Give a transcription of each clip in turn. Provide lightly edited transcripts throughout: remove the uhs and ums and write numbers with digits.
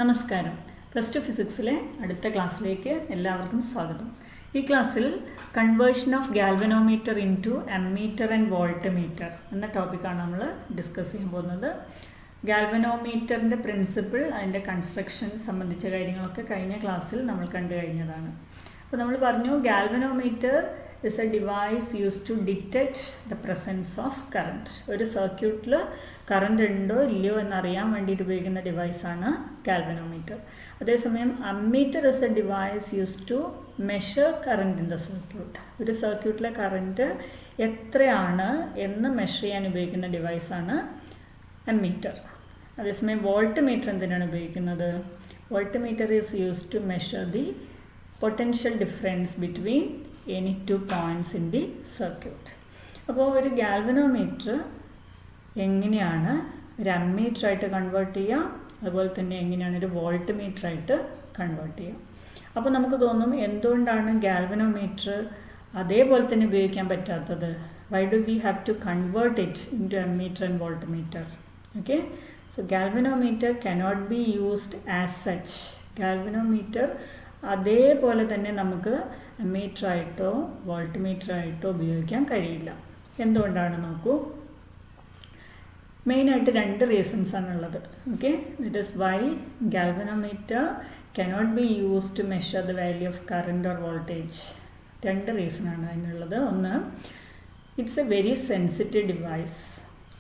നമസ്കാരം. Plus two ഫിസിക്സിലെ അടുത്ത ക്ലാസ്സിലേക്ക് എല്ലാവർക്കും സ്വാഗതം. ഈ ക്ലാസ്സിൽ conversion of galvanometer into ammeter and voltmeter എന്ന ടോപ്പിക്കാണ് നമ്മൾ ഡിസ്കസ് ചെയ്യാൻ പോകുന്നത്. ഗാൽവനോമീറ്ററിൻ്റെ പ്രിൻസിപ്പിൾ, അതിൻ്റെ കൺസ്ട്രക്ഷൻ സംബന്ധിച്ച കാര്യങ്ങളൊക്കെ കഴിഞ്ഞ ക്ലാസ്സിൽ നമ്മൾ കണ്ടു കഴിഞ്ഞതാണ്. അപ്പോൾ നമ്മൾ പറഞ്ഞു galvanometer is a device used to detect the presence of current. ഒരു സർക്യൂട്ടിൽ കറണ്ട് ഉണ്ടോ ഇല്ലയോ എന്നറിയാൻ വേണ്ടിയിട്ട് ഉപയോഗിക്കുന്ന ഡിവൈസാണ് ഗാൽവനോമീറ്റർ. അതേസമയം ammeter is a device used to measure current in the circuit. ഒരു സർക്യൂട്ടിലെ കറണ്ട് എത്രയാണ് എന്ന് മെഷർ ചെയ്യാൻ ഉപയോഗിക്കുന്ന ഡിവൈസാണ് അമ്മീറ്റർ. അതേസമയം വോൾട്ട്മീറ്റർ എന്തിനാണ് ഉപയോഗിക്കുന്നത്? Voltmeter is used to measure the potential difference between any two points in the circuit. അപ്പോൾ ഒരു ഗാൽവനോമീറ്റർ എങ്ങനെയാണ് ഒരു അമ്മീറ്റർ ആയിട്ട് കൺവേർട്ട് ചെയ്യുക, അതുപോലെ തന്നെ എങ്ങനെയാണ് ഒരു വോൾട്ട് മീറ്റർ ആയിട്ട് കൺവേർട്ട് ചെയ്യുക. അപ്പോൾ നമുക്ക് തോന്നും എന്തുകൊണ്ടാണ് ഗാൽവനോമീറ്റർ അതേപോലെ തന്നെ ഉപയോഗിക്കാൻ പറ്റാത്തത്? Why do we have to convert it into ammeter and voltmeter? Okay, so galvanometer cannot be used as such. Galvanometer അതേപോലെ തന്നെ നമുക്ക് അമ്മീറ്റർ ആയിട്ടോ വോൾട്ട് മീറ്റർ ആയിട്ടോ ഉപയോഗിക്കാൻ കഴിയില്ല. എന്തുകൊണ്ടാണ് നോക്കൂ. മെയിനായിട്ട് രണ്ട് റീസൺസ് ആണുള്ളത്. Okay, that is why galvanometer cannot be used to measure the value of current or voltage. രണ്ട് റീസണാണ് അതിനുള്ളത്. ഒന്ന്, it's a very sensitive device.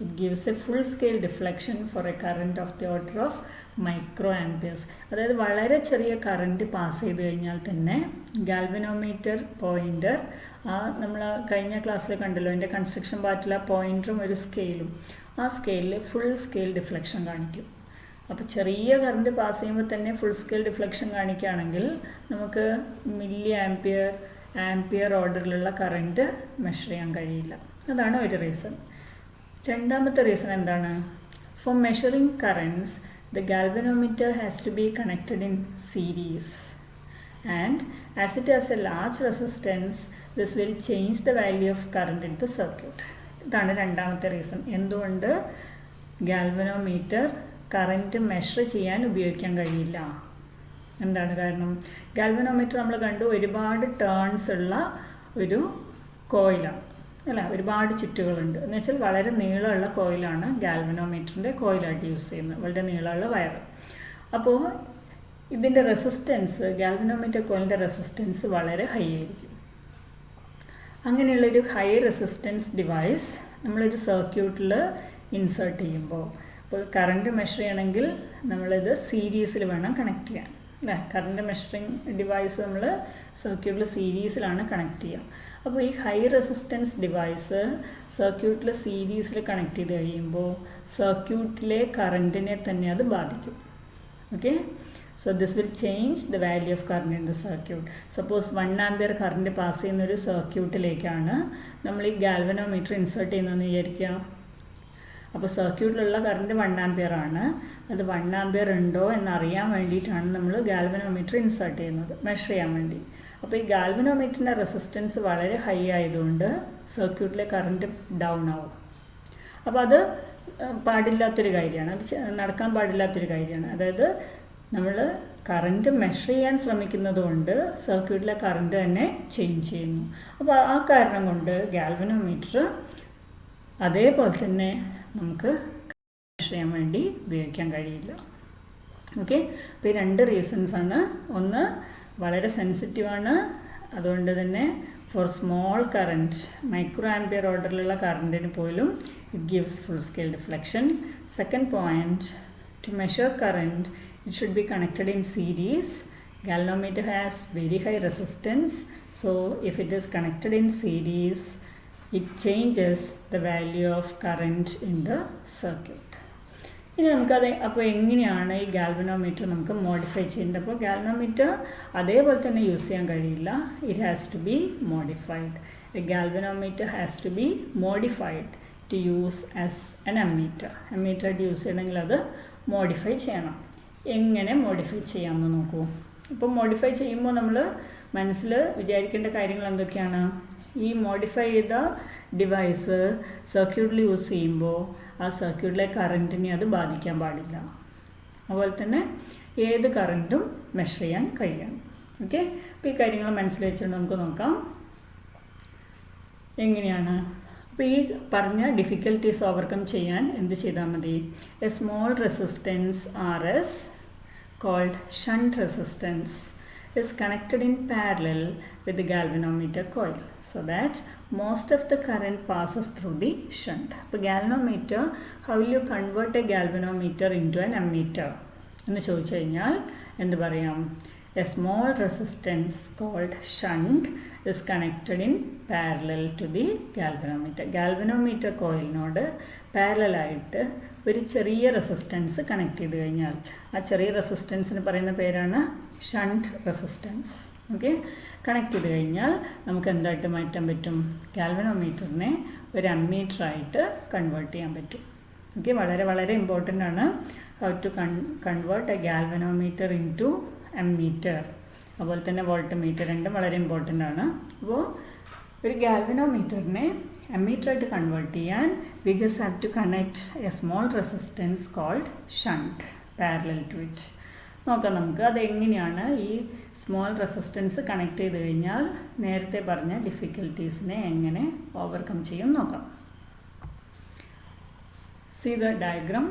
It gives a full scale deflection for a current of the order of micro amperes. അതായത് വളരെ ചെറിയ current pass ചെയ്ത് കഴിഞ്ഞാൽ തന്നെ ഗാൽവനോമീറ്റർ പോയിൻ്റർ, നമ്മൾ കഴിഞ്ഞ ക്ലാസ്സിൽ കണ്ടല്ലോ, അതിൻ്റെ കൺസ്ട്രക്ഷൻ പാർട്ടിൽ ആ പോയിൻ്ററും ഒരു സ്കെയിലും, ആ സ്കെയിലിൽ ഫുൾ സ്കെയിൽ ഡിഫ്ലക്ഷൻ കാണിക്കും. അപ്പോൾ ചെറിയ കറണ്ട് പാസ് ചെയ്യുമ്പോൾ തന്നെ ഫുൾ സ്കെയിൽ ഡിഫ്ലക്ഷൻ കാണിക്കുകയാണെങ്കിൽ നമുക്ക് മില്ലി ആംപിയർ, ആംപിയർ ഓർഡറിലുള്ള കറണ്ട് മെഷർ ചെയ്യാൻ കഴിയില്ല. അതാണ് ഒരു റീസൺ. രണ്ടാമത്തെ റീസൺ എന്താണ്? For measuring currents the galvanometer has to be connected in series and as it has a large resistance this will change the value of current in the circuit. ഇതാണ് രണ്ടാമത്തെ reason എന്തുകൊണ്ട് galvanometer current measure ചെയ്യാൻ ഉപയോഗിക്കാൻ കഴിയില്ല. എന്താണ് കാരണം? Galvanometer നമ്മൾ കണ്ടു ഒരുപാട് ടേൺസ് ഉള്ള ഒരു കോയിലാണ് അല്ല, ഒരുപാട് ചുറ്റുകളുണ്ട്. എന്ന് വെച്ചാൽ വളരെ നീളമുള്ള കോയിലാണ് ഗാൽവനോമീറ്ററിൻ്റെ കോയിലായിട്ട് യൂസ് ചെയ്യുന്നത്, വളരെ നീളമുള്ള വയർ. അപ്പോൾ ഇതിൻ്റെ റെസിസ്റ്റൻസ്, ഗാൽവനോമീറ്റർ കോയിലിൻ്റെ റെസിസ്റ്റൻസ് വളരെ ഹൈ ആയിരിക്കും. അങ്ങനെയുള്ളൊരു ഹൈ റെസിസ്റ്റൻസ് ഡിവൈസ് നമ്മളൊരു സർക്യൂട്ടിൽ ഇൻസേർട്ട് ചെയ്യുമ്പോൾ, ഇപ്പോൾ കറണ്ട് മെഷർ ചെയ്യണമെങ്കിൽ നമ്മളിത് സീരീസിൽ വേണം കണക്ട് ചെയ്യാൻ അല്ലേ. കറണ്ട് മെഷറിങ് ഡിവൈസ് നമ്മൾ സർക്യൂട്ടിൽ സീരീസിലാണ് കണക്ട് ചെയ്യുക. അപ്പോൾ ഈ ഹൈ റെസിസ്റ്റൻസ് ഡിവൈസ് സർക്യൂട്ടിൽ സീരീസിൽ കണക്ട് ചെയ്ത് കഴിയുമ്പോൾ സർക്യൂട്ടിലെ കറണ്ടിനെ തന്നെ അത് ബാധിക്കും. Okay, so this will change the value of current in the circuit. Suppose 1 ampere current pass ചെയ്യുന്നൊരു സർക്യൂട്ടിലേക്കാണ് നമ്മൾ ഈ ഗാൽവനോമീറ്റർ ഇൻസേർട്ട് ചെയ്യുന്നതെന്ന് വിചാരിക്കുക. അപ്പോൾ സർക്യൂട്ടിലുള്ള കറണ്ട് 1 ആംപിയർ ആണ്. അത് 1 ആംപിയർ ഉണ്ടോ എന്നറിയാൻ വേണ്ടിയിട്ടാണ് നമ്മൾ ഗാൽവനോമീറ്റർ ഇൻസേർട്ട് ചെയ്യുന്നത്, മെഷർ ചെയ്യാൻ വേണ്ടി. അപ്പോൾ ഈ ഗാൽവനോമീറ്ററിൻ്റെ റെസിസ്റ്റൻസ് വളരെ ഹൈ ആയതുകൊണ്ട് സർക്യൂട്ടിലെ കറണ്ട് ഡൗൺ ആവും. അപ്പോൾ അത് പാടില്ലാത്തൊരു കാര്യമാണ്, അത് നടക്കാൻ പാടില്ലാത്തൊരു കാര്യമാണ്. അതായത് നമ്മൾ കറണ്ട് മെഷർ ചെയ്യാൻ ശ്രമിക്കുന്നത് കൊണ്ട് സർക്യൂട്ടിലെ കറണ്ട് തന്നെ ചേഞ്ച് ചെയ്യുന്നു. അപ്പോൾ ആ കാരണം കൊണ്ട് ഗാൽവനോമീറ്റർ അതേപോലെ തന്നെ നമുക്ക് മെഷർ ചെയ്യാൻ വേണ്ടി ഉപയോഗിക്കാൻ കഴിയില്ല. ഓക്കെ, അപ്പോൾ ഈ രണ്ട് റീസൺസാണ്. ഒന്ന്, വളരെ സെൻസിറ്റീവാണ്, അതുകൊണ്ട് തന്നെ for small current, microampere ഓർഡറിലുള്ള കറണ്ടിന് പോലും it gives full scale deflection. Second point, to measure current it should be connected in series. Galvanometer has very high resistance, so if it is connected in series it changes the value of current in the circuit. ഇനി നമുക്കത് അപ്പോൾ എങ്ങനെയാണ് ഈ galvanometer നമുക്ക് modify ചെയ്യേണ്ടത്? അപ്പോൾ galvanometer അതേപോലെ തന്നെ യൂസ് ചെയ്യാൻ കഴിയില്ല. It has to be modified. A galvanometer has to be modified to use as an ammeter. അമ്മീറ്ററായിട്ട് യൂസ് ചെയ്യണമെങ്കിൽ അത് മോഡിഫൈ ചെയ്യണം. എങ്ങനെ മോഡിഫൈ ചെയ്യാമെന്ന് നോക്കൂ. ഇപ്പോൾ മോഡിഫൈ ചെയ്യുമ്പോൾ നമ്മൾ മനസ്സിൽ വിചാരിക്കേണ്ട കാര്യങ്ങൾ എന്തൊക്കെയാണ്? ഈ മോഡിഫൈ ചെയ്ത ഡിവൈസ് സർക്യൂട്ടിൽ യൂസ് ചെയ്യുമ്പോൾ ആ സർക്യൂട്ടിലെ കറൻറ്റിനെ അത് ബാധിക്കാൻ പാടില്ല. അതുപോലെ തന്നെ ഏത് കറൻറ്റും മെഷർ ചെയ്യാൻ കഴിയണം. ഓക്കെ, അപ്പോൾ ഈ കാര്യങ്ങൾ മനസ്സിൽ വെച്ചുകൊണ്ട് നമുക്ക് നോക്കാം എങ്ങനെയാണ്. അപ്പോൾ ഈ പറഞ്ഞ ഡിഫിക്കൽട്ടീസ് ഓവർകം ചെയ്യാൻ എന്ത് ചെയ്താൽ മതി? A small resistance RS called shunt resistance is connected in parallel with the galvanometer coil so that most of the current passes through the shunt. അപ്പോൾ galvanometer, how will you convert a galvanometer into an ammeter എന്ന് ചോദിച്ചു കഴിഞ്ഞാൽ എന്ത് പറയാം? A small resistance called shunt is connected in parallel to the galvanometer. Galvanometer coilനോട് parallel ആയിട്ട് ഒരു ചെറിയ റെസിസ്റ്റൻസ് കണക്ട് ചെയ്ത് കഴിഞ്ഞാൽ ആ ചെറിയ റെസിസ്റ്റൻസിന് പറയുന്ന പേരാണ് ഷണ്ട് റെസിസ്റ്റൻസ്. ഓക്കെ, കണക്ട് ചെയ്ത് കഴിഞ്ഞാൽ നമുക്ക് എന്തായിട്ട് മാറ്റാൻ പറ്റും? ഗാൽവനോമീറ്ററിനെ ഒരു അമ്മീറ്ററായിട്ട് കൺവേർട്ട് ചെയ്യാൻ പറ്റും. ഓക്കെ, വളരെ വളരെ ഇമ്പോർട്ടൻ്റ് ആണ് how to convert a galvanometer into ammeter. അതുപോലെ തന്നെ വോൾട്ട്മീറ്റർ രണ്ടും വളരെ ഇമ്പോർട്ടൻ്റ് ആണ്. അപ്പോൾ ഒരു ഗാൽവനോമീറ്ററിനെ അമ്മീറ്ററായിട്ട് കൺവേർട്ട് ചെയ്യാൻ we just have to connect a small resistance called shunt parallel to it. നോക്കാം നമുക്ക് അതെങ്ങനെയാണ് ഈ സ്മോൾ റെസിസ്റ്റൻസ് കണക്ട് ചെയ്ത് കഴിഞ്ഞാൽ നേരത്തെ പറഞ്ഞ ഡിഫിക്കൽട്ടീസിനെ എങ്ങനെ ഓവർകം ചെയ്യും നോക്കാം. See the diagram.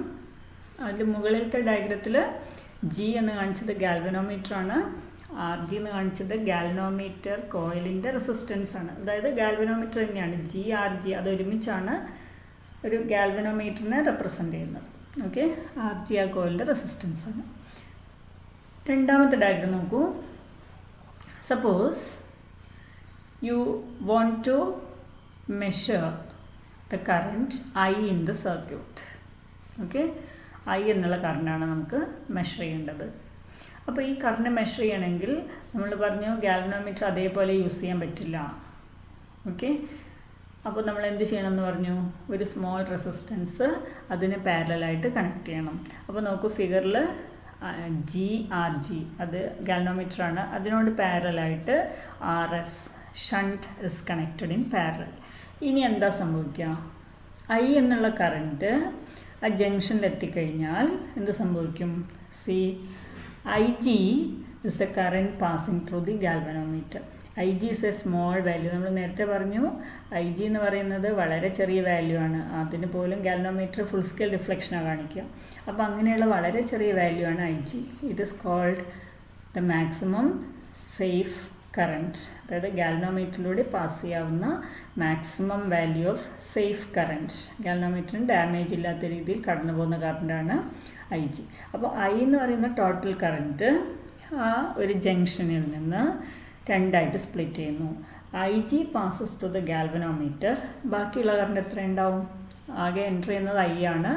അതിൽ മുകളിലത്തെ ഡയഗ്രത്തിൽ G എന്ന് കാണിച്ചത് ഗാൽവനോമീറ്റർ ആണ്, RG എന്ന് കാണിച്ചത് ഗാൽവനോമീറ്റർ കോയിലിൻ്റെ റെസിസ്റ്റൻസ് ആണ്. അതായത് ഗാൽവനോമീറ്റർ തന്നെയാണ് GRG, അത് ഒരുമിച്ചാണ് ഒരു ഗാൽവനോമീറ്ററിനെ റെപ്രസെൻ്റ് ചെയ്യുന്നത്. ഓക്കെ, RG ആ കോയിലിൻ്റെ റെസിസ്റ്റൻസ് ആണ്. രണ്ടാമത്തെ ഡയഗ്രം നോക്കൂ. Suppose you want to measure the current I in the circuit. Okay, I എന്നുള്ള കറണ്ടാണ് നമുക്ക് മെഷർ ചെയ്യേണ്ടത്. അപ്പോൾ ഈ കറണ്ട് മെഷർ ചെയ്യണമെങ്കിൽ നമ്മൾ പറഞ്ഞു ഗാൽവനോമീറ്റർ അതേപോലെ യൂസ് ചെയ്യാൻ പറ്റില്ല. ഓക്കെ, അപ്പോൾ നമ്മൾ എന്ത് ചെയ്യണമെന്ന് പറഞ്ഞു? ഒരു സ്മോൾ റെസിസ്റ്റൻസ് അതിന് പാരലായിട്ട് കണക്ട് ചെയ്യണം. അപ്പോൾ നോക്കൂ ഫിഗറിൽ GRG അത് ഗാൽവനോമീറ്റർ ആണ്, അതിനോട് പാരലായിട്ട് RS shunt is connected in parallel. ഇനി എന്താ സംഭവിക്കുക? I എന്നുള്ള കറണ്ട് ആ ജംഗ്ഷനിൽ എത്തിക്കഴിഞ്ഞാൽ എന്ത് സംഭവിക്കും? C IG is the current passing through the galvanometer. IG is A small value. നമ്മൾ നേരത്തെ പറഞ്ഞു IG എന്ന് പറയുന്നത് വളരെ ചെറിയ വാല്യൂ ആണ്. അതിന് പോലും ഗാൽവനോമീറ്റർ ഫുൾ സ്കെയിൽ റിഫ്ലക്ഷനാണ് കാണിക്കുക. അപ്പോൾ അങ്ങനെയുള്ള വളരെ ചെറിയ വാല്യൂ ആണ് IG. It is called the maximum safe current. അതായത് ഗാൽവനോമീറ്ററിലൂടെ പാസ് ചെയ്യാവുന്ന maximum value of safe current. ഗാൽവനോമീറ്ററിന് ഡാമേജ് ഇല്ലാത്ത രീതിയിൽ കടന്നു പോകുന്ന കറണ്ടാണ് IG. അപ്പോൾ I എന്ന് പറയുന്ന ടോട്ടൽ കറൻറ്റ് ആ ഒരു ജംഗ്ഷനിൽ നിന്ന് രണ്ടായിട്ട് സ്പ്ലിറ്റ് ചെയ്യുന്നു. IG passes to the galvanometer. ബാക്കിയുള്ള കറണ്ട് എത്ര ഉണ്ടാവും? ആകെ എൻ്റർ ചെയ്യുന്നത് I ആണ്.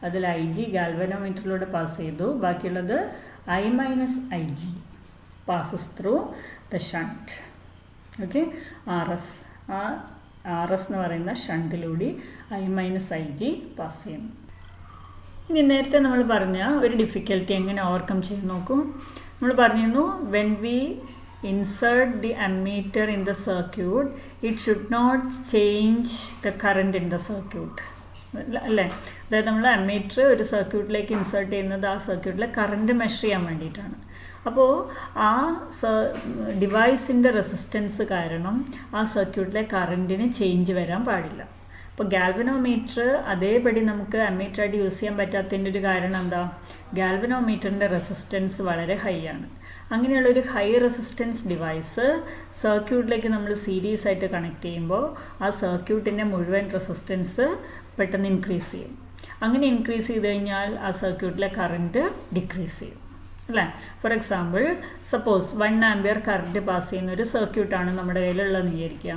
അതിൽ IG ഗാൽവനോമീറ്ററിലൂടെ പാസ് ചെയ്തു. ബാക്കിയുള്ളത് I minus IG passes through the shunt. Okay, RS ആ RS എന്ന് പറയുന്ന ഷണ്ടിലൂടെ I മൈനസ് IG പാസ് ചെയ്യുന്നു. ഇനി നേരത്തെ നമ്മൾ പറഞ്ഞ ഒരു ഡിഫിക്കൽട്ടി എങ്ങനെ ഓവർകം ചെയ്ത് നോക്കൂ. നമ്മൾ പറഞ്ഞിരുന്നു when we insert the ammeter in the circuit it should not change the current in the circuit അല്ലേ. അതായത് നമ്മൾ അമ്മീറ്റർ ഒരു സർക്യൂട്ടിലേക്ക് ഇൻസേർട്ട് ചെയ്യുന്നത് ആ സർക്യൂട്ടിലെ കറണ്ട് മെഷർ ചെയ്യാൻ വേണ്ടിയിട്ടാണ്. അപ്പോൾ ആ ഡിവൈസിൻ്റെ റെസിസ്റ്റൻസ് കാരണം ആ സർക്യൂട്ടിലെ കറണ്ടിന് ചേഞ്ച് വരാൻ പാടില്ല. അപ്പോൾ ഗാൽവനോമീറ്റർ അതേപടി നമുക്ക് അമ്മീറ്ററായിട്ട് യൂസ് ചെയ്യാൻ പറ്റാത്തതിൻ്റെ ഒരു കാരണം എന്താ? ഗാൽവനോമീറ്ററിൻ്റെ റെസിസ്റ്റൻസ് വളരെ ഹൈ ആണ്. അങ്ങനെയുള്ളൊരു ഹൈ റെസിസ്റ്റൻസ് ഡിവൈസ് സർക്യൂട്ടിലേക്ക് നമ്മൾ സീരീസ് ആയിട്ട് കണക്ട് ചെയ്യുമ്പോൾ ആ സർക്യൂട്ടിൻ്റെ മുഴുവൻ റെസിസ്റ്റൻസ് പെട്ടെന്ന് ഇൻക്രീസ് ചെയ്യും. അങ്ങനെ ഇൻക്രീസ് ചെയ്ത് കഴിഞ്ഞാൽ ആ സർക്യൂട്ടിലെ കറണ്ട് ഡിക്രീസ് ചെയ്യും അല്ലേ. Four example suppose 1 ampere current pass ചെയ്യുന്ന ഒരു സർക്യൂട്ടാണ് നമ്മുടെ കയ്യിലുള്ളതെന്ന് വിചാരിക്കുക.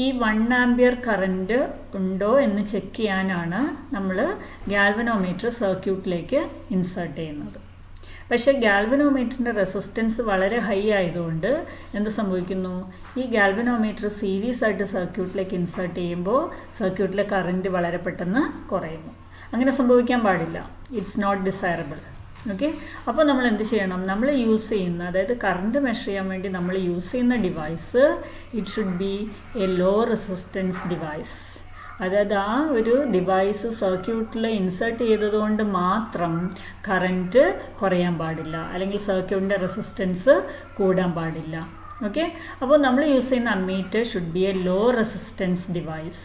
ഈ 1 ആംപിയർ കറണ്ട് ഉണ്ടോ എന്ന് ചെക്ക് ചെയ്യാനാണ് നമ്മൾ ഗാൽവനോമീറ്റർ സർക്യൂട്ടിലേക്ക് ഇൻസേർട്ട് ചെയ്യുന്നത്. പക്ഷേ ഗാൽവനോമീറ്ററിൻ്റെ റെസിസ്റ്റൻസ് വളരെ ഹൈ ആയതുകൊണ്ട് എന്ത് സംഭവിക്കുന്നു? ഈ ഗാൽവനോമീറ്റർ സീരീസ് ആയിട്ട് സർക്യൂട്ടിലേക്ക് ഇൻസേർട്ട് ചെയ്യുമ്പോൾ സർക്യൂട്ടിലെ കറണ്ട് വളരെ പെട്ടെന്ന് കുറയുന്നു. അങ്ങനെ സംഭവിക്കാൻ പാടില്ല. It's not desirable. ഓക്കെ, അപ്പോൾ നമ്മൾ എന്ത് ചെയ്യണം? നമ്മൾ യൂസ് ചെയ്യുന്ന അതായത് കറണ്ട് മെഷർ ചെയ്യാൻ വേണ്ടി നമ്മൾ യൂസ് ചെയ്യുന്ന device it should be a low resistance device. അതായത് ആ ഒരു ഡിവൈസ് സർക്യൂട്ടിൽ ഇൻസേർട്ട് ചെയ്തതുകൊണ്ട് മാത്രം കറൻറ്റ് കുറയാൻ പാടില്ല, അല്ലെങ്കിൽ സർക്യൂട്ടിൻ്റെ റെസിസ്റ്റൻസ് കൂടാൻ പാടില്ല. ഓക്കെ, അപ്പോൾ നമ്മൾ യൂസ് ചെയ്യുന്ന ammeter should be a low resistance device.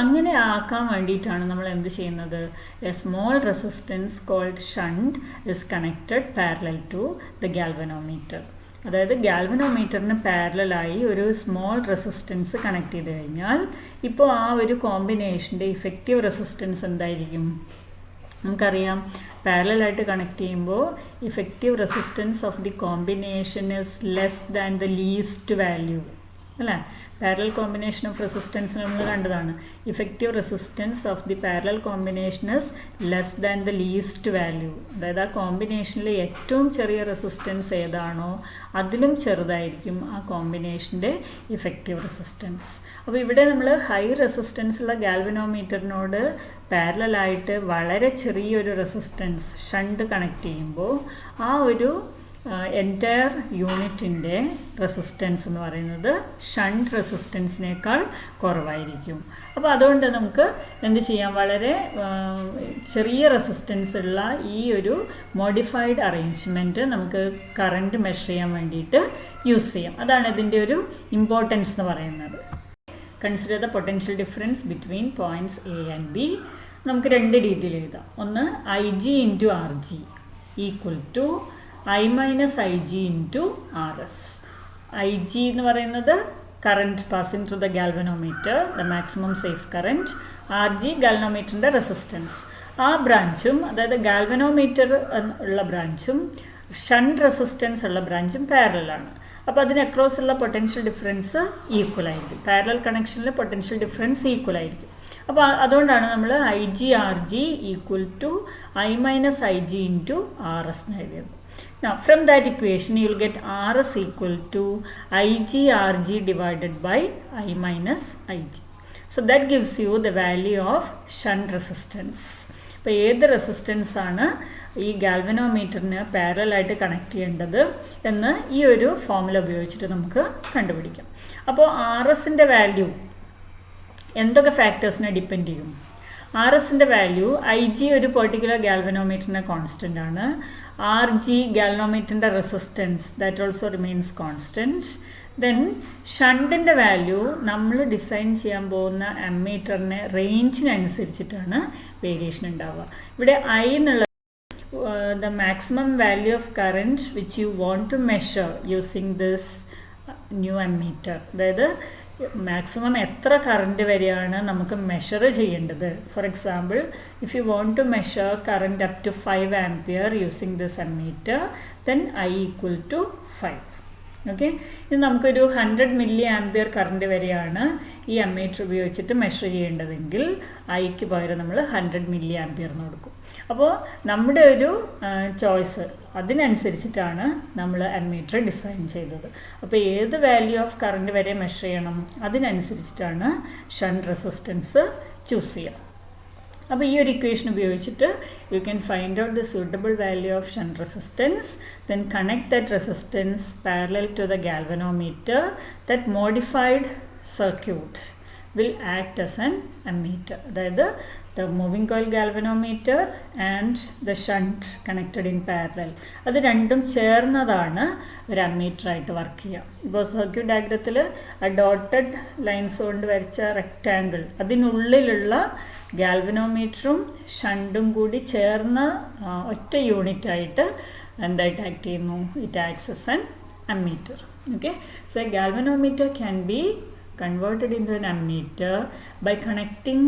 അങ്ങനെ ആക്കാൻ വേണ്ടിയിട്ടാണ് നമ്മൾ എന്ത് ചെയ്യുന്നത്? A small resistance called shunt is connected parallel to the galvanometer. അതായത് ഗാൽവനോമീറ്ററിന് പാരലായി ഒരു സ്മോൾ റെസിസ്റ്റൻസ് കണക്ട് ചെയ്ത് കഴിഞ്ഞാൽ ഇപ്പോൾ ആ ഒരു കോമ്പിനേഷൻ്റെ ഇഫക്റ്റീവ് റെസിസ്റ്റൻസ് എന്തായിരിക്കും? നമുക്കറിയാം, പാരലായിട്ട് കണക്ട് ചെയ്യുമ്പോൾ effective resistance of the combination is less than the least value അല്ലേ? പാരലൽ കോമ്പിനേഷൻ ഓഫ് റെസിസ്റ്റൻസ് നമ്മൾ കണ്ടതാണ്. Effective resistance of the parallel combination is less than the least value. അതായത് ആ കോമ്പിനേഷനിൽ ഏറ്റവും ചെറിയ റെസിസ്റ്റൻസ് ഏതാണോ അതിലും ചെറുതായിരിക്കും ആ കോമ്പിനേഷൻ്റെ ഇഫക്റ്റീവ് റെസിസ്റ്റൻസ്. അപ്പോൾ ഇവിടെ നമ്മൾ ഹൈ റെസിസ്റ്റൻസ് ഉള്ള ഗാൽവനോമീറ്ററിനോട് പാരലായിട്ട് വളരെ ചെറിയൊരു റെസിസ്റ്റൻസ് ഷണ്ട് കണക്ട് ചെയ്യുമ്പോൾ ആ ഒരു എൻറ്റയർ യൂണിറ്റിൻ്റെ റെസിസ്റ്റൻസ് എന്ന് പറയുന്നത് ഷണ്ട് റെസിസ്റ്റൻസിനേക്കാൾ കുറവായിരിക്കും. അപ്പോൾ അതുകൊണ്ട് നമുക്ക് എന്ത് ചെയ്യാം? വളരെ ചെറിയ റെസിസ്റ്റൻസ് ഉള്ള ഈ ഒരു മോഡിഫൈഡ് അറേഞ്ച്മെൻറ്റ് നമുക്ക് കറണ്ട് മെഷർ ചെയ്യാൻ വേണ്ടിയിട്ട് യൂസ് ചെയ്യാം. അതാണ് ഇതിൻ്റെ ഒരു ഇമ്പോർട്ടൻസ് എന്ന് പറയുന്നത്. Consider the potential difference between points A and B. നമുക്ക് രണ്ട് രീതിയിൽ എഴുതാം. ഒന്ന് IG into RG equal to I minus IG into RS. IG എന്ന് പറയുന്നത് current passing through the galvanometer, the maximum safe current. RG ഗാൽവനോമീറ്ററിൻ്റെ റെസിസ്റ്റൻസ്. ആ ബ്രാഞ്ചും, അതായത് ഗാൽവനോമീറ്റർ ഉള്ള ബ്രാഞ്ചും ഷണ്ട് റെസിസ്റ്റൻസ് ഉള്ള ബ്രാഞ്ചും പാരലാണ്. അപ്പോൾ അതിന് അക്രോസ് ഉള്ള പൊട്ടൻഷ്യൽ ഡിഫറൻസ് ഈക്വൽ ആയിരിക്കും. പാരലൽ കണക്ഷനിൽ പൊട്ടൻഷ്യൽ ഡിഫറൻസ് ഈക്വൽ ആയിരിക്കും. അപ്പോൾ അതുകൊണ്ടാണ് നമ്മൾ IG RG equal to I minus IG into RS എന്ന് എഴുതിയത്. Now from that equation you will get RS equal to IG RG divided by I minus IG. So that gives you the value of shunt resistance. അപ്പോൾ ഏത് resistance ആണ് ഈ ഗാൽവനോമീറ്ററിന് പാരലായിട്ട് connect ചെയ്യേണ്ടത് എന്ന് ഈ ഒരു ഫോർമുല ഉപയോഗിച്ചിട്ട് നമുക്ക് കണ്ടുപിടിക്കാം. അപ്പോൾ RSൻ്റെ വാല്യൂ എന്തൊക്കെ ഫാക്ടേഴ്സിനെ ഡിപ്പെൻഡ് ചെയ്യും? RSൻ്റെ വാല്യൂ, IG ഒരു പെർട്ടിക്കുലർ ഗാൽവനോമീറ്ററിൻ്റെ കോൺസ്റ്റൻ്റ് ആണ്. RG ഗാൽവനോമീറ്ററിൻ്റെ resistance, that also remains constant. Then ഷണ്ടിൻ്റെ വാല്യൂ നമ്മൾ ഡിസൈൻ ചെയ്യാൻ പോകുന്ന അമ്മീറ്ററിൻ്റെ റേഞ്ചിനനുസരിച്ചിട്ടാണ് വേരിയേഷൻ ഉണ്ടാവുക. ഇവിടെ I എന്നുള്ള the maximum value of current which you want to measure using this new ammeter. അതായത് മാക്സിമം എത്ര കറണ്ട് വരെയാണ് നമുക്ക് മെഷർ ചെയ്യേണ്ടത്. For example, if you want to measure current up to 5 ampere using this ammeter, then I equal to 5. Okay, ഇത് നമുക്കൊരു 100 milli ampere current വരെയാണ് ഈ ammeter ഉപയോഗിച്ചിട്ട് മെഷർ ചെയ്യേണ്ടതെങ്കിൽ ഐക്ക് പകരം നമ്മൾ 100 മില്ലി ആംപിയർ എന്ന് കൊടുക്കും. അപ്പോൾ നമ്മുടെ ഒരു ചോയ്സ് അതിനനുസരിച്ചിട്ടാണ് നമ്മൾ അമ്മീറ്റർ ഡിസൈൻ ചെയ്തത്. അപ്പോൾ ഏത് വാല്യൂ ഓഫ് കറണ്ട് വരെ മെഷർ ചെയ്യണം അതിനനുസരിച്ചിട്ടാണ് ഷണ്ട് റെസിസ്റ്റൻസ് ചൂസ് ചെയ്യുക. അപ്പോൾ ഈ ഒരു ഇക്വേഷൻ ഉപയോഗിച്ചിട്ട് you can find out the suitable value of shunt resistance, then connect that resistance parallel to the galvanometer. That modified circuit will act as an ammeter. അതായത് the moving coil galvanometer and the shunt connected in parallel, അത് രണ്ടും ചേർന്നതാണ് ഒരു ammeter ആയിട്ട് work ചെയ്യുക. ഇപ്പോൾ circuit ഡയഗ്രത്തിൽ ആ dotted lines കൊണ്ട് വരച്ച റെക്റ്റാങ്കിൾ, അതിനുള്ളിലുള്ള ഗാൽവനോമീറ്ററും ഷണ്ടും കൂടി ചേർന്ന ഒറ്റ യൂണിറ്റായിട്ട് എന്തായിട്ട് ആക്ട് ചെയ്യുന്നു? It acts as an ammeter. Okay, so a galvanometer can be converted into an ammeter by connecting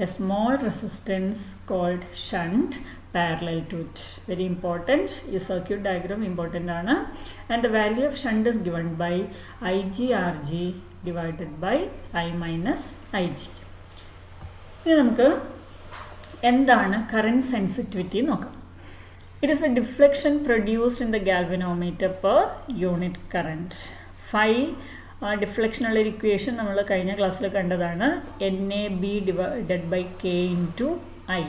a small resistance called shunt parallel to it. Very important. This circuit diagram important aanu, and the value of shunt is given by IG RG divided by I minus IG. ഇനി നമുക്ക് എന്താണ് current sensitivity നോക്കാം. It is a deflection produced in the galvanometer per unit current. Phi ഡിഫ്ലക്ഷനുള്ള ഒരു equation നമ്മൾ കഴിഞ്ഞ ക്ലാസ്സിൽ കണ്ടതാണ്. NAB divided by K into I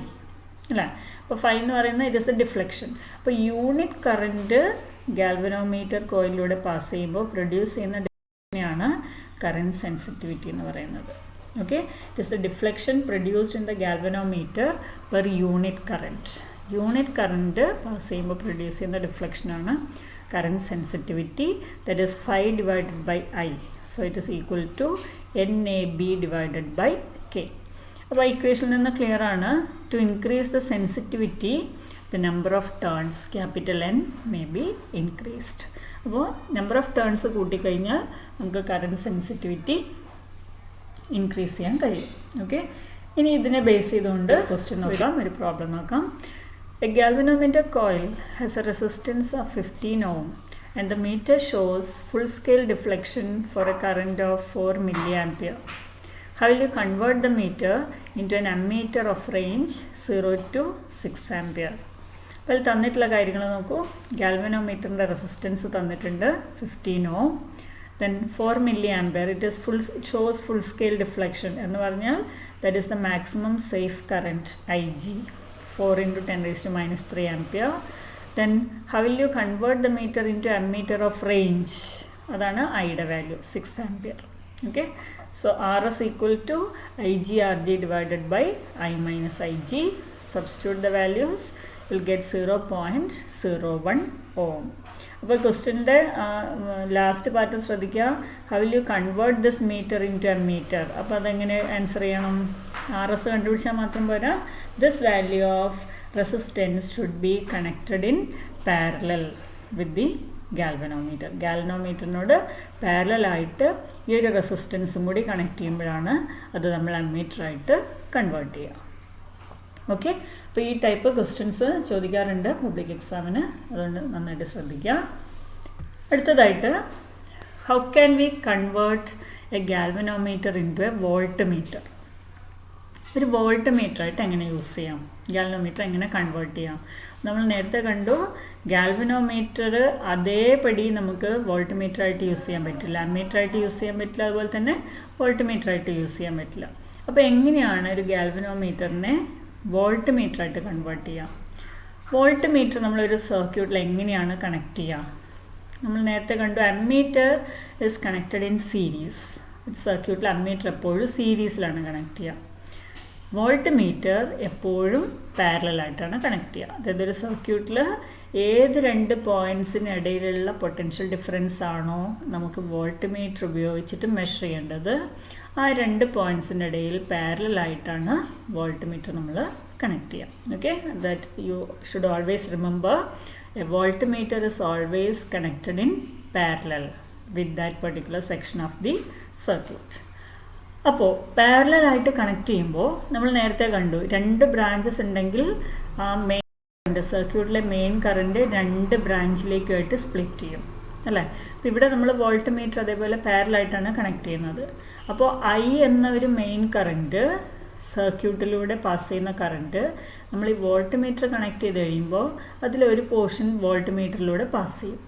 അല്ലേ? അപ്പോൾ ഫൈ എന്ന് പറയുന്നത് ഇറ്റ് ഇസ് എ ഡിഫ്ലക്ഷൻ. അപ്പോൾ യൂണിറ്റ് കറൻറ്റ് ഗാൽവനോമീറ്റർ കോയിലൂടെ പാസ് ചെയ്യുമ്പോൾ പ്രൊഡ്യൂസ് ചെയ്യുന്ന ഡിഫ്ലക്ഷനെയാണ് കറൻറ്റ് സെൻസിറ്റിവിറ്റി എന്ന് പറയുന്നത്. Okay, it is the deflection produced in the galvanometer per unit current. Unit current pass ചെയ്യുമ്പോൾ produce ചെയ്യുന്ന deflection ആണ് current sensitivity, that is phi divided by I. So it is equal to NAB divided by K. അപ്പോൾ ഇക്വേഷനിൽ നിന്ന് clear ആണ്, to increase the sensitivity the number of turns capital N may be increased. അപ്പോൾ number of turns കൂട്ടിക്കഴിഞ്ഞാൽ നമുക്ക് current sensitivity increase ചെയ്യാൻ കഴിയും. Okay, ഇനി ഇതിനെ ബേസ് ചെയ്തുകൊണ്ട് ക്വസ്റ്റ്യൻ നോക്കാം, ഒരു പ്രോബ്ലം നോക്കാം. A galvanometer coil has A resistance of 15 ohm and the meter shows full scale deflection for a current of 4 milliampere. How will you convert the meter into an ammeter of range 0 to 6 ampere? അപ്പോൾ തന്നിട്ടുള്ള കാര്യങ്ങൾ നോക്കൂ. ഗാൽവനോമീറ്ററിൻ്റെ resistance തന്നിട്ടുണ്ട് 15 ohm. Then 4 milliampere, it shows full scale deflection എന്ന് പറഞ്ഞാൽ that is the maximum safe current IG, 4 into 10 raised to minus 3 ampere. Then how will you convert the meter into ammeter of range? അതാണ് ഐയുടെ value 6 ampere. Okay, so RS equal to IG RG divided by I minus IG. Substitute the values, you'll get 0.01 ohm. അപ്പോൾ ക്വസ്റ്റ്യൻ്റെ last part ശ്രദ്ധിക്കുക. How will you convert this meter into a meter. അപ്പോൾ അതെങ്ങനെ answer ചെയ്യണം? RS കണ്ടുപിടിച്ചാൽ മാത്രം പോരാ, this value of resistance should be connected in parallel with the galvanometer. ഗാൽവനോമീറ്ററിനോട് പാരലായിട്ട് ഈ ഒരു റെസിസ്റ്റൻസും കൂടി കണക്ട് ചെയ്യുമ്പോഴാണ് അത് നമ്മൾ അമ്മീറ്ററായിട്ട് കൺവേർട്ട് ചെയ്യുക. ഓക്കെ, അപ്പോൾ ഈ ടൈപ്പ് ക്വസ്റ്റ്യൻസ് ചോദിക്കാറുണ്ട് പബ്ലിക് എക്സാമിന്, അതുകൊണ്ട് നന്നായിട്ട് ശ്രദ്ധിക്കുക. അടുത്തതായിട്ട്, how can we convert a galvanometer into a voltmeter. ഒരു വോൾട്ട് മീറ്ററായിട്ട് എങ്ങനെ യൂസ് ചെയ്യാം, ഗാൽവനോമീറ്റർ എങ്ങനെ കൺവേർട്ട് ചെയ്യാം? നമ്മൾ നേരത്തെ കണ്ടു, ഗാൽവനോമീറ്റർ അതേപടി നമുക്ക് വോൾട്ട് മീറ്ററായിട്ട് യൂസ് ചെയ്യാൻ പറ്റില്ല, അമ്മീറ്ററായിട്ട് യൂസ് ചെയ്യാൻ പറ്റില്ല, അതുപോലെ തന്നെ വോൾട്ട് മീറ്ററായിട്ട് യൂസ് ചെയ്യാൻ പറ്റില്ല. അപ്പോൾ എങ്ങനെയാണ് ഒരു ഗാൽവനോമീറ്ററിനെ വോൾട്ട് മീറ്ററായിട്ട് കൺവേർട്ട് ചെയ്യാം? വോൾട്ട് മീറ്റർ നമ്മളൊരു സർക്യൂട്ടിൽ എങ്ങനെയാണ് കണക്ട് ചെയ്യുക? നമ്മൾ നേരത്തെ കണ്ടു, ammeter is connected in series. സർക്യൂട്ടിൽ അമ്മീറ്റർ എപ്പോഴും സീരീസിലാണ് കണക്ട് ചെയ്യുക. വോൾട്ട് മീറ്റർ എപ്പോഴും പാരലായിട്ടാണ് കണക്ട് ചെയ്യുക. അതായത് ഒരു സർക്യൂട്ടിൽ ഏത് രണ്ട് പോയിൻറ്റ്സിനിടയിലുള്ള പൊട്ടൻഷ്യൽ ഡിഫറൻസ് ആണോ നമുക്ക് വോൾട്ട് മീറ്റർ ഉപയോഗിച്ചിട്ട് മെഷർ ചെയ്യേണ്ടത്, ആ രണ്ട് പോയിൻറ്റ്സിൻ്റെ ഇടയിൽ പാരലായിട്ടാണ് വോൾട്ട് മീറ്റർ നമ്മൾ കണക്ട് ചെയ്യുക. Okay, that you should always remember, A volt meter is always connected in parallel with that particular section of the circuit. അപ്പോൾ പാരലായിട്ട് കണക്ട് ചെയ്യുമ്പോൾ നമ്മൾ നേരത്തെ കണ്ടു, രണ്ട് ബ്രാഞ്ചസ് ഉണ്ടെങ്കിൽ ആ മെയിൻ കറണ്ട്, സർക്യൂട്ടിലെ മെയിൻ കറണ്ട് രണ്ട് ബ്രാഞ്ചിലേക്കുമായിട്ട് സ്പ്ലിറ്റ് ചെയ്യും അല്ലേ. അപ്പോൾ ഇവിടെ നമ്മൾ വോൾട്ട് മീറ്റർ അതേപോലെ പാരലായിട്ടാണ് കണക്ട് ചെയ്യുന്നത്. അപ്പോൾ I എന്ന ഒരു മെയിൻ കറണ്ട്, സർക്യൂട്ടിലൂടെ പാസ് ചെയ്യുന്ന കറണ്ട്, നമ്മൾ ഈ വോൾട്ട് മീറ്റർ കണക്ട് ചെയ്ത് കഴിയുമ്പോൾ അതിലൊരു പോർഷൻ വോൾട്ട് മീറ്ററിലൂടെ പാസ് ചെയ്യും.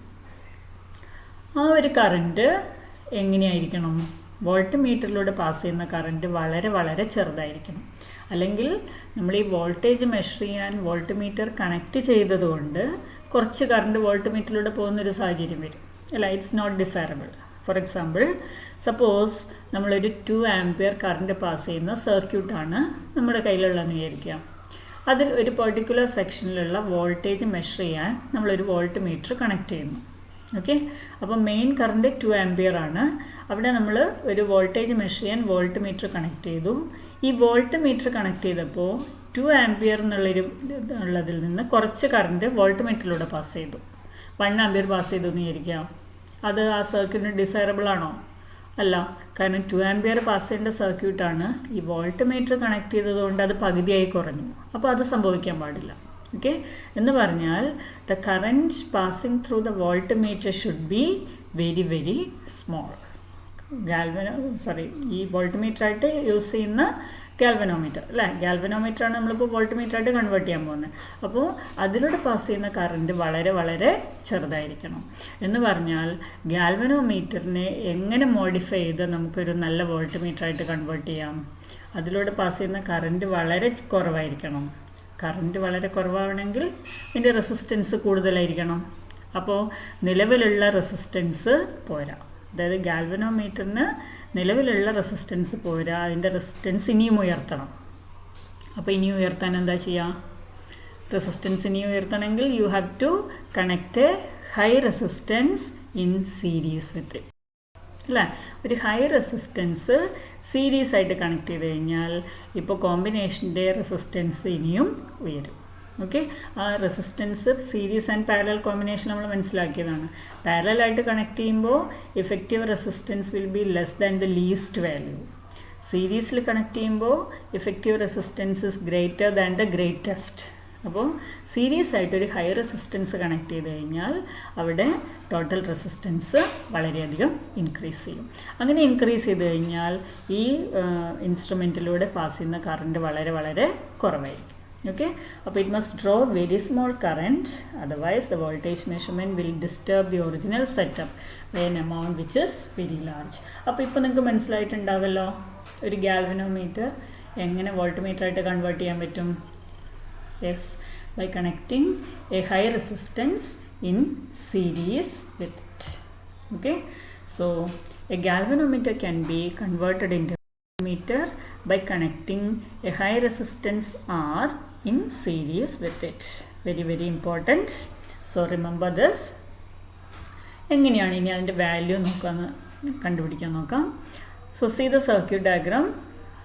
ആ ഒരു കറണ്ട് എങ്ങനെയായിരിക്കണം? വോൾട്ട് മീറ്ററിലൂടെ പാസ് ചെയ്യുന്ന കറണ്ട് വളരെ വളരെ ചെറുതായിരിക്കണം. അല്ലെങ്കിൽ നമ്മൾ ഈ വോൾട്ടേജ് മെഷർ ചെയ്യാൻ വോൾട്ട് മീറ്റർ കണക്ട് ചെയ്തതുകൊണ്ട് കുറച്ച് കറണ്ട് വോൾട്ട് മീറ്ററിലൂടെ പോകുന്നൊരു സാഹചര്യം വരും അല്ല. It's not desirable. For example, suppose നമ്മളൊരു 2 ആംപിയർ കറണ്ട് പാസ് ചെയ്യുന്ന സർക്യൂട്ടാണ് നമ്മുടെ കയ്യിലുള്ളതെന്ന് വിചാരിക്കാം. അതിൽ ഒരു പെർട്ടിക്കുലർ സെക്ഷനിലുള്ള വോൾട്ടേജ് മെഷർ ചെയ്യാൻ നമ്മളൊരു വോൾട്ട് മീറ്റർ കണക്ട് ചെയ്യുന്നു. ഓക്കെ, അപ്പോൾ മെയിൻ കറണ്ട് 2 ആംപിയർ ആണ്. അവിടെ നമ്മൾ ഒരു വോൾട്ടേജ് മെഷർ ചെയ്യാൻ വോൾട്ട് മീറ്റർ കണക്ട് ചെയ്തു. ഈ വോൾട്ട് മീറ്റർ കണക്ട് ചെയ്തപ്പോൾ 2 ആംപിയർ ഉള്ളതിൽ നിന്ന് കുറച്ച് കറണ്ട് വോൾട്ട് മീറ്ററിലൂടെ പാസ് ചെയ്തു. 1 ആംപിയർ പാസ് ചെയ്തു എന്ന് വിചാരിക്കാം. അത് ആ സർക്യൂട്ടിന് ഡിസൈറബിൾ ആണോ? അല്ല. കാരണം 2 ആംപിയർ പാസ് ചെയ്യേണ്ട സർക്യൂട്ടാണ്. ഈ വോൾട്ട് മീറ്റർ കണക്ട് ചെയ്തതുകൊണ്ട് അത് പകുതിയായി കുറഞ്ഞു. അപ്പോൾ അത് സംഭവിക്കാൻ പാടില്ല. ഓക്കെ, എന്ന് പറഞ്ഞാൽ the current passing through the volt meter should be very very small. ഈ വോൾട്ട് മീറ്ററായിട്ട് യൂസ് ചെയ്യുന്ന ഗാൽവനോമീറ്റർ അല്ലേ, ഗാൽവനോമീറ്ററാണ് നമ്മളിപ്പോൾ വോൾട്ട് മീറ്ററായിട്ട് കൺവേർട്ട് ചെയ്യാൻ പോകുന്നത്. അപ്പോൾ അതിലൂടെ പാസ് ചെയ്യുന്ന കറണ്ട് വളരെ വളരെ ചെറുതായിരിക്കണം. എന്ന് പറഞ്ഞാൽ ഗാൽവനോമീറ്ററിനെ എങ്ങനെ മോഡിഫൈ ചെയ്ത് നമുക്കൊരു നല്ല വോൾട്ട് മീറ്ററായിട്ട് കൺവേർട്ട് ചെയ്യാം? അതിലൂടെ പാസ് ചെയ്യുന്ന കറണ്ട് വളരെ കുറവായിരിക്കണം. കറണ്ട് വളരെ കുറവാണെങ്കിൽ ഇതിൻ്റെ റെസിസ്റ്റൻസ് കൂടുതലായിരിക്കണം. അപ്പോൾ നിലവിലുള്ള റെസിസ്റ്റൻസ് പോരാ. അതായത് ഗാൽവനോമീറ്ററിന് നിലവിലുള്ള റെസിസ്റ്റൻസ് പോരാ, അതിൻ്റെ റെസിസ്റ്റൻസ് ഇനിയും ഉയർത്തണം. അപ്പോൾ ഇനിയും ഉയർത്താൻ എന്താ ചെയ്യുക? റെസിസ്റ്റൻസ് ഇനിയും ഉയർത്തണമെങ്കിൽ you have to connect a high resistance in series with it അല്ലേ? ഒരു ഹൈ റെസിസ്റ്റൻസ് സീരീസ് ആയിട്ട് കണക്ട് ചെയ്ത് കഴിഞ്ഞാൽ ഇപ്പോൾ കോമ്പിനേഷൻ്റെ റെസിസ്റ്റൻസ് ഇനിയും ഉയരും. ഓക്കെ, ആ resistance series and parallel combination നമ്മൾ മനസ്സിലാക്കിയതാണ്. പാരലായിട്ട് കണക്ട് ചെയ്യുമ്പോൾ effective resistance will be less than the least value. സീരീസിൽ കണക്ട് ചെയ്യുമ്പോൾ effective resistance is greater than the greatest. അപ്പോൾ സീരീസ് ആയിട്ടൊരു ഹൈ റെസിസ്റ്റൻസ് കണക്ട് ചെയ്ത് കഴിഞ്ഞാൽ അവിടെ ടോട്ടൽ റെസിസ്റ്റൻസ് വളരെയധികം ഇൻക്രീസ് ചെയ്യും. അങ്ങനെ ഇൻക്രീസ് ചെയ്ത് കഴിഞ്ഞാൽ ഈ ഇൻസ്ട്രുമെൻറ്റിലൂടെ പാസ് ചെയ്യുന്ന കറണ്ട് വളരെ വളരെ കുറവായിരിക്കും. Okay, അപ്പോൾ it must draw very small current, otherwise the voltage measurement will disturb the original setup by an amount which is very large. അപ്പോൾ ഇപ്പോൾ നിങ്ങൾക്ക് മനസ്സിലായിട്ടുണ്ടാവല്ലോ ഒരു ഗാൽവനോമീറ്റർ എങ്ങനെ വോൾട്ട്മീറ്റർ ആയിട്ട് കൺവേർട്ട് ചെയ്യാൻ പറ്റും. Yes, by connecting a high resistance in series with it. Okay, so a galvanometer can be converted into meter by connecting a high resistance R in series with it. Very important. So remember this. എങ്ങനെയാണ് ഇനി അതിൻ്റെ value കണ്ടുപിടിക്കാൻ നോക്കാം. So see the circuit diagram.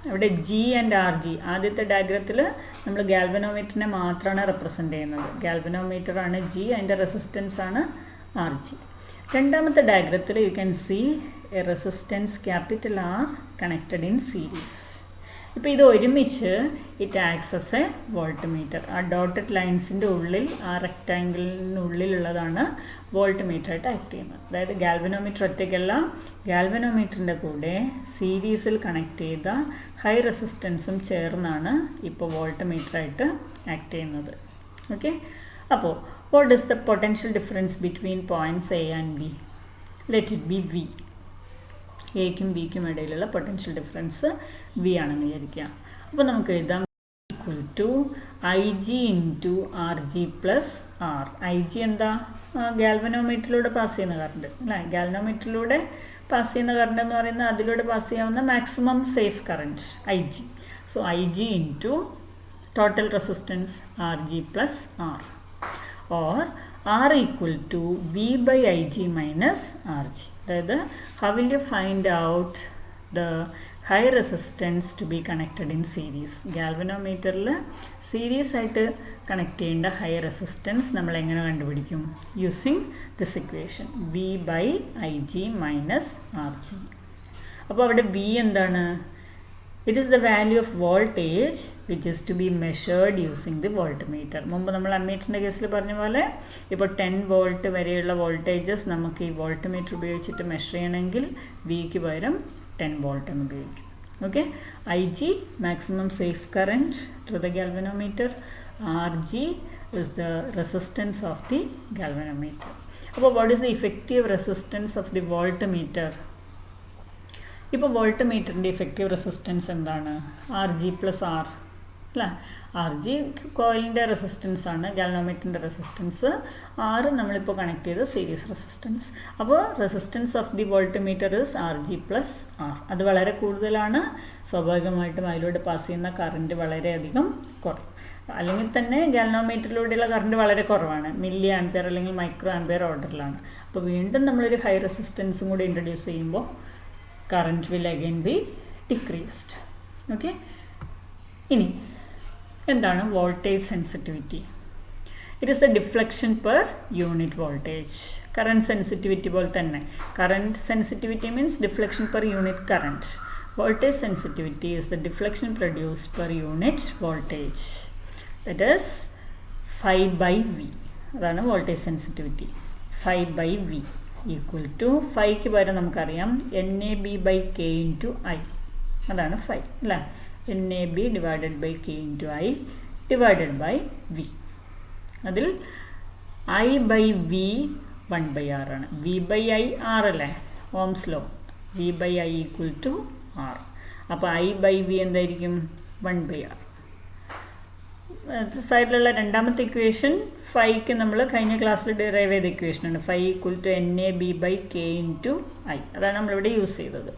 അവിടെ G and R G, ആദ്യത്തെ ഡയഗ്രത്തിൽ നമ്മൾ ഗാൽവനോമീറ്ററിനെ മാത്രമാണ് റെപ്രസെൻ്റ് ചെയ്യുന്നത്. ഗാൽവനോമീറ്റർ ആണ് ജി, അതിൻ്റെ റെസിസ്റ്റൻസ് ആണ് ആർ ജി. രണ്ടാമത്തെ ഡയഗ്രത്തിൽ you can see a resistance capital R connected in series. ഇപ്പോൾ ഇത് ഒരുമിച്ച് it acts as a voltmeter. ആ ഡോട്ടഡ് ലൈൻസിൻ്റെ ഉള്ളിൽ, ആ റെക്റ്റാങ്കിളിനുള്ളിലുള്ളതാണ് വോൾട്ട്മീറ്ററായിട്ട് ആക്ട് ചെയ്യുന്നത്. അതായത് ഗാൽവനോമീറ്റർ ഒറ്റയ്ക്കല്ല, ഗാൽവനോമീറ്ററിൻ്റെ കൂടെ സീരീസിൽ കണക്ട് ചെയ്ത ഹൈ റെസിസ്റ്റൻസും ചേർന്നാണ് ഇപ്പോൾ വോൾട്ട്മീറ്ററായിട്ട് ആക്ട് ചെയ്യുന്നത്. ഓക്കെ, അപ്പോൾ what is the potential difference between points A and B? Let it be V. എക്കും ബിക്കും ഇടയിലുള്ള പൊട്ടൻഷ്യൽ ഡിഫറൻസ് വി ആണെന്ന് വിചാരിക്കുക. അപ്പോൾ നമുക്ക് എഴുതാം equal to I G into R G plus R. I G എന്താ? ഗാൽവനോമീറ്ററിലൂടെ പാസ് ചെയ്യുന്ന കറണ്ട് അല്ലേ? ഗാൽവനോമീറ്ററിലൂടെ പാസ് ചെയ്യുന്ന കറണ്ട് എന്ന് പറയുന്നത് അതിലൂടെ പാസ് ചെയ്യാവുന്ന maximum safe current I G. So I G into total resistance R G plus R, or R equal to V by Ig minus Rg. അതായത് how will you find out the high resistance to be connected in series? ഗാൽവനോമീറ്ററിൽ series ആയിട്ട് connect ചെയ്യേണ്ട high resistance നമ്മൾ എങ്ങനെ കണ്ടുപിടിക്കും? Using this equation V by Ig minus Rg. അപ്പോൾ അവിടെ V എന്താണ്? It is the value of voltage which is to be measured using the voltmeter. മുമ്പ് നമ്മൾ അമ്മീറ്ററിൻ്റെ കേസിൽ പറഞ്ഞ പോലെ ഇപ്പോൾ 10 വോൾട്ട് വരെയുള്ള വോൾട്ടേജസ് നമുക്ക് ഈ വോൾട്ട്മീറ്റർ ഉപയോഗിച്ചിട്ട് മെഷർ ചെയ്യണമെങ്കിൽ വിക്ക് പകരം 10 വോൾട്ട് എന്ന് ഉപയോഗിക്കും. Okay, I G maximum safe current through the galvanometer, R G is the resistance of the galvanometer. അപ്പോൾ what is the effective resistance of the voltmeter? ഇപ്പോൾ വോൾട്ട്മീറ്ററിൻ്റെ ഇഫക്റ്റീവ് റെസിസ്റ്റൻസ് എന്താണ്? ആർ ജി പ്ലസ് ആർ അല്ലേ? R G കോയിലിൻ്റെ resistance ആണ്, ഗാൽവനോമീറ്ററിൻ്റെ resistance. R നമ്മളിപ്പോൾ connect ചെയ്ത സീരീസ് റെസിസ്റ്റൻസ്. അപ്പോൾ resistance of the voltmeter is R G plus R. അത് വളരെ കൂടുതലാണ്. സ്വാഭാവികമായിട്ടും അതിലൂടെ പാസ് ചെയ്യുന്ന കറണ്ട് വളരെയധികം കുറയും. അല്ലെങ്കിൽ തന്നെ ഗാൽവനോമീറ്ററിലൂടെയുള്ള കറണ്ട് വളരെ കുറവാണ്, മില്ലി ആംപിയർ അല്ലെങ്കിൽ മൈക്രോ ആംപിയർ ഓർഡറിലാണ്. അപ്പോൾ വീണ്ടും നമ്മളൊരു ഹൈ റെസിസ്റ്റൻസും കൂടി ഇൻട്രൊഡ്യൂസ് ചെയ്യുമ്പോൾ current will again be decreased. Okay, ഇനി എന്താണ് voltage sensitivity? It is the deflection per unit voltage. Current sensitivity പോലെ തന്നെ. Current sensitivity means deflection per unit current. Voltage sensitivity is the deflection produced per unit voltage. That is 5/V. അതാണ് voltage sensitivity. 5/V equal to 5ക്ക് പകരം നമുക്കറിയാം NAB/K into I. അതാണ് 5 അല്ലേ? NAB divided by K into I divided by V. അതിൽ I/V 1/R ആണ്. V/I R അല്ലേ? Ohm's law. V/I equal to R. അപ്പോൾ I/V എന്തായിരിക്കും? 1/R. സൈഡിലുള്ള രണ്ടാമത്തെ ഇക്വേഷൻ ഫൈക്ക് നമ്മൾ കഴിഞ്ഞ ക്ലാസ്സിൽ ഡിറൈവ് ചെയ്ത ഇക്വേഷനാണ്. Phi equal to NAB/K into I. അതാണ് നമ്മളിവിടെ യൂസ് ചെയ്തത്.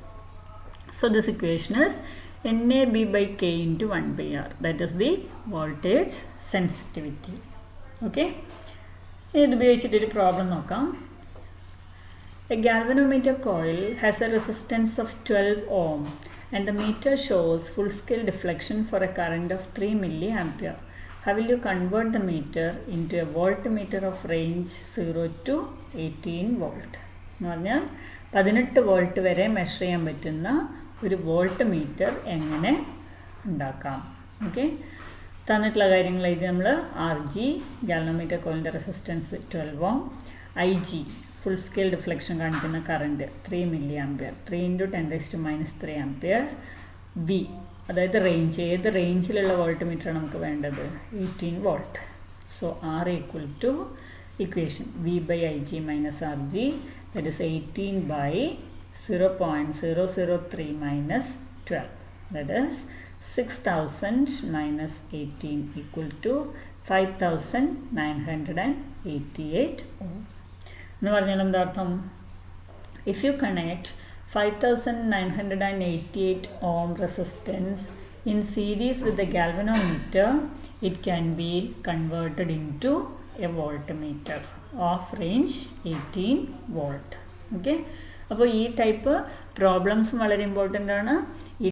So this equation is NAB/K into 1/R. That is the voltage sensitivity. Okay, ഇത് ഉപയോഗിച്ചിട്ടൊരു പ്രോബ്ലം നോക്കാം. A galvanometer coil has a resistance of 12 ohm and the meter shows full-scale deflection for a current of 3 milliampere. How will you convert the meter into a voltmeter of range 0 to 18 volt? എന്ന് പറഞ്ഞാൽ 18 volt വരെ measure ചെയ്യാൻ പറ്റുന്ന ഒരു volt meter എങ്ങനെ ഉണ്ടാക്കാം. Okay, തന്നിട്ടുള്ള കാര്യങ്ങൾ ഇത് നമ്മൾ RG ഗാൽവനോമീറ്റർ കോയിലിൻ്റെ resistance 12 ohm, IG full scale deflection കാണിക്കുന്ന കറണ്ട് 3 milliampere, 3 × 10⁻³ ആംപിയർ. V അതായത് റേഞ്ച്, ഏത് റേഞ്ചിലുള്ള വോൾട്ട് മീറ്ററാണ് നമുക്ക് വേണ്ടത്? 18 volt. So R equal to equation V/IG - RG, that is 18/0.003 - 12, that is 6000 - 18 equal to 5988 ohm. എന്ന് പറഞ്ഞാൽ എന്താ അർത്ഥം? If you connect 5988 ohm resistance in series with the galvanometer, it can be converted into a voltmeter of range 18 volt. Okay, അപ്പോൾ ഈ type പ്രോബ്ലംസും വളരെ important ആണ്. ഈ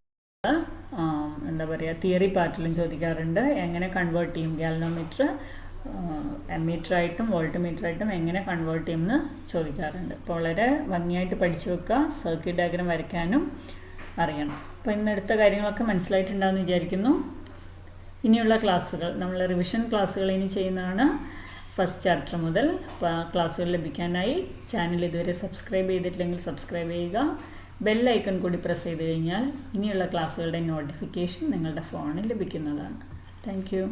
എന്താ പറയുക, തിയറി പാർട്ടിലും ചോദിക്കാറുണ്ട്. എങ്ങനെ കൺവേർട്ട് ചെയ്യും ഗാൽവനോമീറ്റർ എമ്മീറ്ററായിട്ടും വോൾട്ട്മീറ്ററായിട്ടും എങ്ങനെ കൺവേർട്ട് ചെയ്യുമെന്ന് ചോദിക്കാറുണ്ട്. അപ്പോൾ വളരെ ഭംഗിയായിട്ട് പഠിച്ചു വെക്കുക. സർക്യൂട്ട് ഡയഗ്രം വരയ്ക്കാനും അറിയണം. അപ്പോൾ ഇന്നെടുത്ത കാര്യങ്ങളൊക്കെ മനസ്സിലായിട്ടുണ്ടാകുമെന്ന് വിചാരിക്കുന്നു. ഇനിയുള്ള ക്ലാസ്സുകൾ, നമ്മൾ റിവിഷൻ ക്ലാസ്സുകൾ ഇനി ചെയ്യുന്നതാണ് ഫസ്റ്റ് ചാപ്റ്റർ മുതൽ. അപ്പോൾ ആ ക്ലാസ്സുകൾ ലഭിക്കാനായി ചാനൽ ഇതുവരെ സബ്സ്ക്രൈബ് ചെയ്തിട്ടില്ലെങ്കിൽ സബ്സ്ക്രൈബ് ചെയ്യുക. ബെൽ ഐക്കൺ കൂടി പ്രസ് ചെയ്ത് കഴിഞ്ഞാൽ ഇനിയുള്ള ക്ലാസ്സുകളുടെ നോട്ടിഫിക്കേഷൻ നിങ്ങളുടെ ഫോണിൽ ലഭിക്കുന്നതാണ്. Thank you.